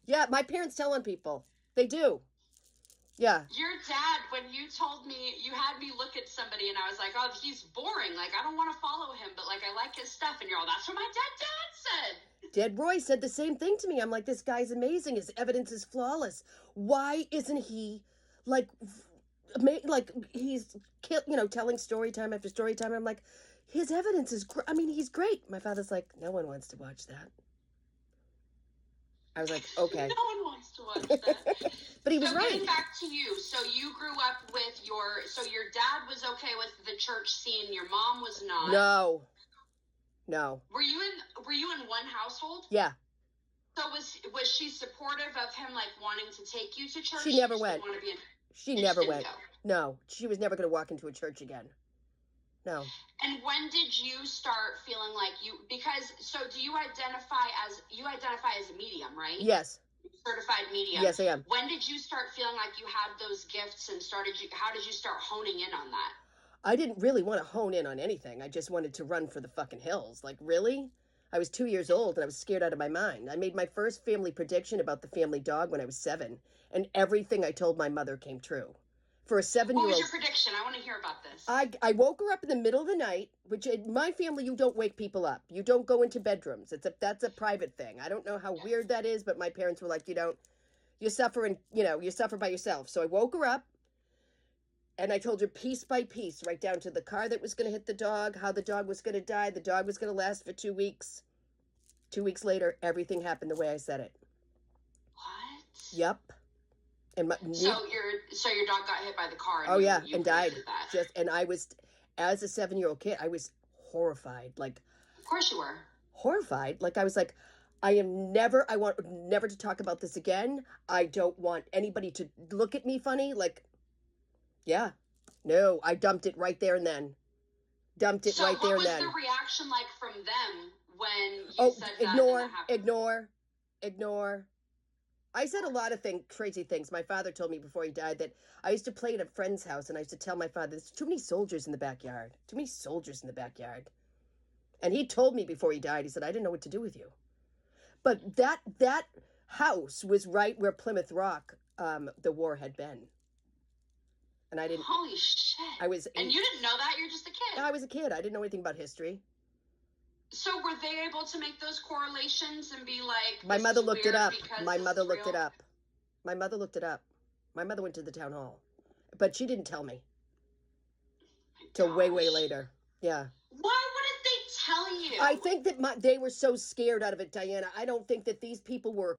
Yeah, my parents tell on people. They do. Yeah. Your dad, when you told me, you had me look at somebody and I was like, oh, he's boring. Like, I don't want to follow him, but like, I like his stuff. And you're all, that's what my dad said. Dead Roy said the same thing to me. I'm like, this guy's amazing. His evidence is flawless. Why isn't he like, like he's telling story time after story time? I'm like, his evidence is. I mean, he's great. My father's like, no one wants to watch that. I was like, okay. No one wants to watch that. But he was right. Getting back to you, so you grew up with so your dad was okay with the church scene, your mom was not. No. Were you in one household? Yeah. So was she supportive of him, like wanting to take you to church? She never went. She never went. Go? No, she was never going to walk into a church again. No. And when did you start feeling like so do you identify as a medium, right? Yes. Certified medium. Yes, I am. When did you start feeling like you had those gifts and how did you start honing in on that? I didn't really want to hone in on anything. I just wanted to run for the fucking hills. Like, really? I was 2 years old and I was scared out of my mind. I made my first family prediction about the family dog when I was 7, and everything I told my mother came true. For a 7-year-old. What was your prediction? I want to hear about this. I woke her up in the middle of the night, which in my family, you don't wake people up. You don't go into bedrooms. That's a private thing. I don't know how weird that is, but my parents were like, you suffer you suffer by yourself. So I woke her up and I told her piece by piece, right down to the car that was going to hit the dog, how the dog was going to die. The dog was going to last for 2 weeks. 2 weeks later, everything happened the way I said it. What? Yep. And so your dog got hit by the car. And and died. And I was, as a 7-year-old kid, I was horrified. Like, of course you were horrified. Like, I was like, I want never to talk about this again. I don't want anybody to look at me funny. Like, yeah, no, I dumped it right there and then. So what was the reaction like from them when you said that? Ignore. I said a lot of crazy things. My father told me before he died that I used to play at a friend's house, and I used to tell my father, there's too many soldiers in the backyard. Too many soldiers in the backyard. And he told me before he died, he said, I didn't know what to do with you. But that house was right where Plymouth Rock, the war had been. And I didn't. Holy shit. And you didn't know that? You're just a kid. No, I was a kid. I didn't know anything about history. So were they able to make those correlations and be like, my mother looked it up. My mother looked it up. My mother looked it up. My mother went to the town hall. But she didn't tell me. Till way, way later. Yeah. Why wouldn't they tell you? I think that they were so scared out of it, Diana. I don't think that these people were